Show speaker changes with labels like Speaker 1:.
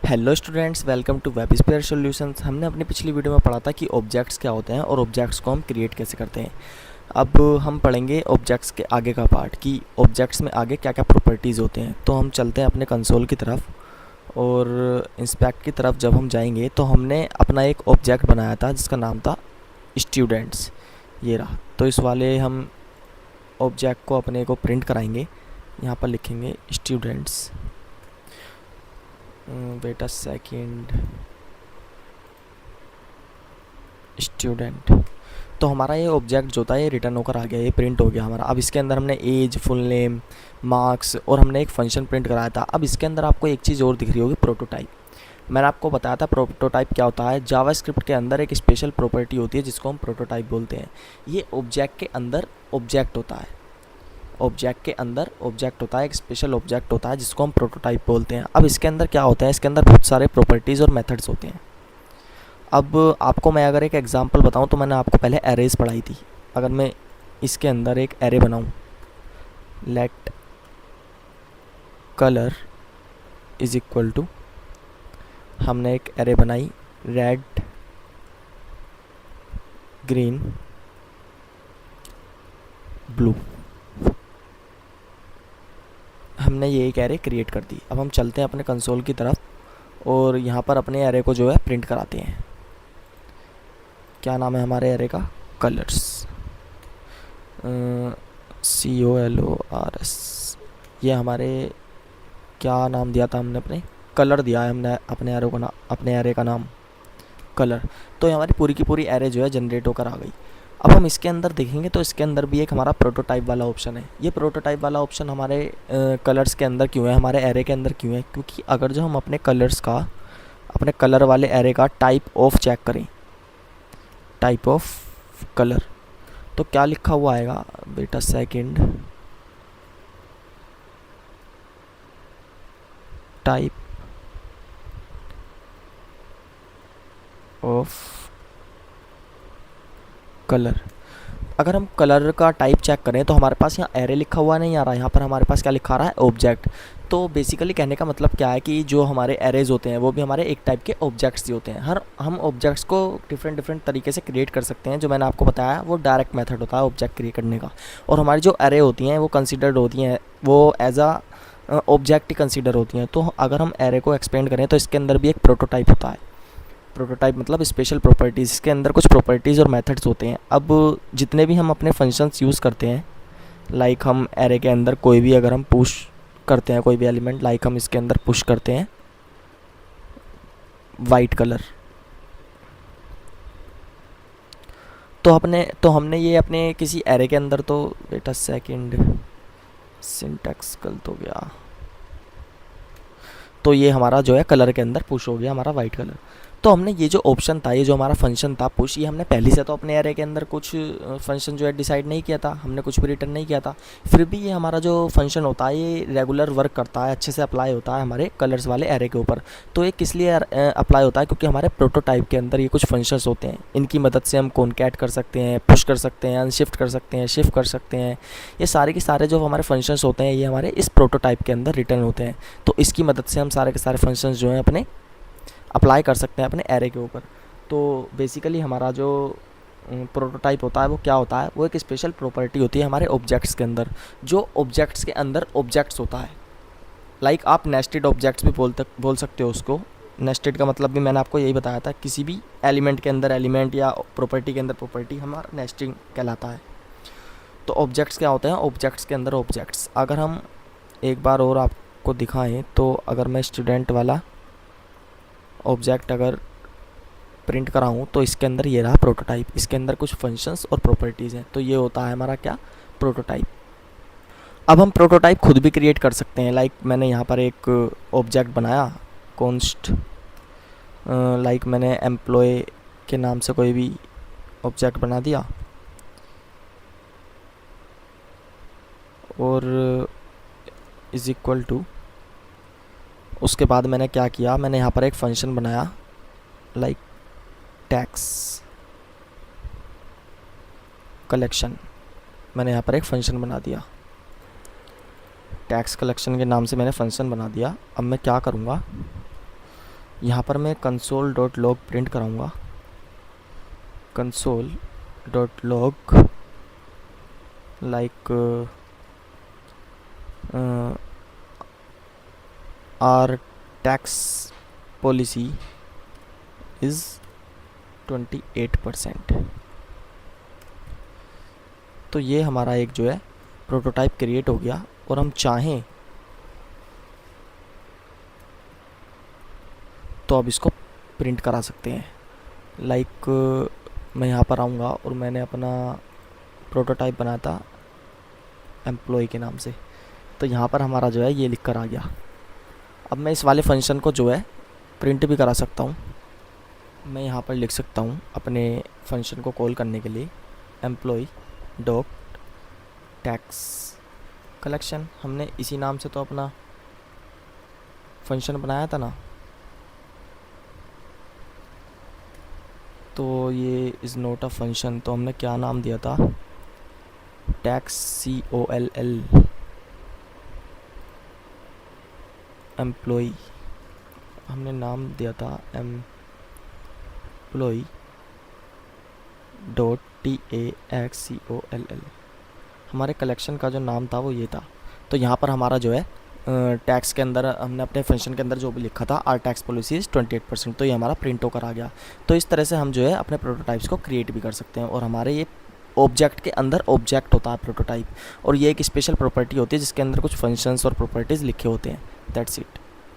Speaker 1: Hello students, welcome to WebSphere solutions. हमने अपनी पिछली वीडियो में पढ़ा था कि ऑब्जेक्ट्स क्या होते हैं और ऑब्जेक्ट्स को हम क्रिएट कैसे करते हैं। अब हम पढ़ेंगे ऑब्जेक्ट्स के आगे का पार्ट कि ऑब्जेक्ट्स में आगे क्या क्या प्रॉपर्टीज़ होते हैं। तो हम चलते हैं अपने कंसोल की तरफ और इंस्पेक्ट की तरफ जब हम जाएंगे तो हमने अपना एक ऑब्जेक्ट बनाया था जिसका नाम था स्टूडेंट्स। ये रहा। तो इस वाले हम ऑब्जेक्ट को अपने को प्रिंट कराएंगे। यहाँ पर लिखेंगे students. Wait a second. Student. तो हमारा ये ऑब्जेक्ट जो था ये रिटर्न होकर आ गया, ये प्रिंट हो गया हमारा। अब इसके अंदर हमने एज, फुल नेम, मार्क्स और हमने एक फंक्शन प्रिंट कराया था। अब इसके अंदर आपको एक चीज़ और दिख रही होगी, प्रोटोटाइप। मैंने आपको बताया था प्रोटोटाइप क्या होता है। जावास्क्रिप्ट के अंदर एक स्पेशल प्रॉपर्टी होती है जिसको हम प्रोटोटाइप बोलते हैं। ये ऑब्जेक्ट के अंदर ऑब्जेक्ट होता है। ऑब्जेक्ट के अंदर ऑब्जेक्ट होता है, एक स्पेशल ऑब्जेक्ट होता है जिसको हम प्रोटोटाइप बोलते हैं। अब इसके अंदर क्या होता है, इसके अंदर बहुत सारे प्रॉपर्टीज़ और मेथड्स होते हैं। अब आपको मैं अगर एक एग्जांपल बताऊं तो मैंने आपको पहले एरेज पढ़ाई थी। अगर मैं इसके अंदर एक एरे बनाऊं, let colour is equal to, हमने एक एरे बनाई रेड, ग्रीन, ब्लू। हमने ये एक एरे क्रिएट कर दी। अब हम चलते हैं अपने कंसोल की तरफ और यहाँ पर अपने एरे को जो है प्रिंट कराते हैं। क्या नाम है हमारे एरे का? कलर्स। COLORS। ये हमारे क्या नाम दिया था हमने? अपने कलर दिया है हमने अपने एरे को अपने एरे का नाम कलर। तो ये हमारी पूरी की पूरी एरे जो है जनरेट होकर आ गई। अब हम इसके अंदर देखेंगे तो इसके अंदर भी एक हमारा प्रोटोटाइप वाला ऑप्शन है। ये प्रोटोटाइप वाला ऑप्शन हमारे कलर्स के अंदर क्यों है, हमारे एरे के अंदर क्यों है? क्योंकि अगर जो हम अपने कलर्स का, अपने कलर वाले एरे का टाइप ऑफ चेक करें, टाइप ऑफ कलर, तो क्या लिखा हुआ आएगा? बेटा सेकंड, टाइप ऑफ कलर। अगर हम कलर का टाइप चेक करें तो हमारे पास यहाँ एरे लिखा हुआ नहीं आ रहा है, यहाँ पर हमारे पास क्या लिखा रहा है? ऑब्जेक्ट। तो बेसिकली कहने का मतलब क्या है कि जो हमारे एरेज होते हैं वो भी हमारे एक टाइप के ऑब्जेक्ट्स ही होते हैं। हर हम ऑब्जेक्ट्स को डिफरेंट तरीके से क्रिएट कर सकते हैं। जो मैंने आपको बताया वो डायरेक्ट मेथड होता है ऑब्जेक्ट क्रिएट करने का। और हमारी जो एरे होती हैं वो कंसिडर्ड होती हैं, वो एज आ ऑब्जेक्ट ही कंसिडर होती हैं। तो अगर हम एरे को एक्सपेंड करें तो इसके अंदर भी एक प्रोटोटाइप होता है। प्रोटोटाइप मतलब स्पेशल प्रॉपर्टीज़। इसके अंदर कुछ प्रॉपर्टीज़ और मेथड्स होते हैं। अब जितने भी हम अपने फंक्शंस यूज़ करते हैं, लाइक हम एरे के अंदर कोई भी अगर हम पुश करते हैं कोई भी एलिमेंट, लाइक हम इसके अंदर पुश करते हैं वाइट कलर, तो हमने ये अपने किसी एरे के अंदर, तो बेटा सेकंड, सिंटैक्स गलत हो गया। तो ये हमारा जो है कलर के अंदर पुश हो गया हमारा वाइट कलर। तो हमने ये जो ऑप्शन था, ये जो हमारा फंक्शन था पुश, ये हमने पहले से तो अपने एरे के अंदर कुछ फंक्शन जो है डिसाइड नहीं किया था, हमने कुछ भी रिटर्न नहीं किया था। फिर भी ये हमारा जो फंक्शन होता है ये रेगुलर वर्क करता है, अच्छे से अप्लाई होता है हमारे कलर्स वाले एरे के ऊपर। तो ये किस लिए अप्लाई होता है? क्योंकि हमारे प्रोटोटाइप के अंदर ये कुछ फंक्शंस होते हैं, इनकी मदद से हम कॉन्कैट कर सकते हैं, पुश कर सकते हैं, अनशिफ्ट कर सकते हैं, शिफ्ट कर सकते हैं। ये सारे के सारे जो हमारे फंक्शंस होते हैं ये हमारे इस प्रोटोटाइप के अंदर रिटर्न होते हैं। तो इसकी मदद से हम सारे के सारे फंक्शंस जो हैं अपने अप्लाई कर सकते हैं अपने एरे के ऊपर। तो बेसिकली हमारा जो प्रोटोटाइप होता है वो क्या होता है? वो एक स्पेशल प्रॉपर्टी होती है हमारे ऑब्जेक्ट्स के अंदर, जो ऑब्जेक्ट्स के अंदर ऑब्जेक्ट्स होता है। लाइक आप नेस्टेड ऑब्जेक्ट्स भी बोल सकते हो उसको। नेस्टेड का मतलब भी मैंने आपको यही बताया था, किसी भी एलिमेंट के अंदर एलिमेंट या प्रॉपर्टी के अंदर प्रॉपर्टी हमारा नेस्टिंग कहलाता है। तो ऑब्जेक्ट्स क्या होते हैं? ऑब्जेक्ट्स के अंदर ऑब्जेक्ट्स। अगर हम एक बार और आपको दिखाएँ तो अगर मैं स्टूडेंट वाला ऑब्जेक्ट अगर प्रिंट कराऊँ तो इसके अंदर ये रहा प्रोटोटाइप। इसके अंदर कुछ फंक्शंस और प्रॉपर्टीज़ हैं। तो ये होता है हमारा क्या? प्रोटोटाइप। अब हम प्रोटोटाइप खुद भी क्रिएट कर सकते हैं। लाइक मैंने यहाँ पर एक ऑब्जेक्ट बनाया कॉन्स्ट, लाइक मैंने एम्प्लॉय के नाम से कोई भी ऑब्जेक्ट बना दिया और इज़ इक्वल टू, उसके बाद मैंने क्या किया, मैंने यहाँ पर एक फंक्शन बनाया लाइक टैक्स कलेक्शन। मैंने यहाँ पर एक फंक्शन बना दिया, टैक्स कलेक्शन के नाम से मैंने फंक्शन बना दिया। अब मैं क्या करूँगा, यहाँ पर मैं कंसोल डॉट लॉग प्रिंट कराऊँगा, console dot log like our tax policy is 28%। तो ये हमारा एक जो है प्रोटोटाइप क्रिएट हो गया, और हम चाहें तो अब इसको प्रिंट करा सकते हैं। लाइक मैं यहाँ पर आऊँगा और मैंने अपना प्रोटोटाइप बनाया था एम्प्लॉय के नाम से, तो यहाँ पर हमारा जो है ये लिख कर आ गया। अब मैं इस वाले फंक्शन को जो है प्रिंट भी करा सकता हूँ। मैं यहाँ पर लिख सकता हूँ अपने फंक्शन को कॉल करने के लिए एम्प्लॉय डॉट टैक्स कलेक्शन। हमने इसी नाम से तो अपना फंक्शन बनाया था ना, तो ये इज़ नॉट अ फंक्शन, तो हमने क्या नाम दिया था, टैक्स COLL एम्प्लॉय, हमने नाम दिया था एम्प्लॉय डॉट TAXCOLL। हमारे कलेक्शन का जो नाम था वो ये था। तो यहाँ पर हमारा जो है टैक्स के अंदर हमने अपने फंक्शन के अंदर जो भी लिखा था आर टैक्स पॉलिसी इज़ 28%, तो ये हमारा प्रिंट होकर आ गया। तो इस तरह से हम जो है अपने प्रोटोटाइप्स को क्रिएट भी कर सकते हैं, और हमारे ये ऑब्जेक्ट के अंदर ऑब्जेक्ट होता है प्रोटोटाइप, और ये एक स्पेशल प्रॉपर्टी होती है जिसके अंदर कुछ फंक्शंस और प्रॉपर्टीज़ लिखे होते हैं। That's it.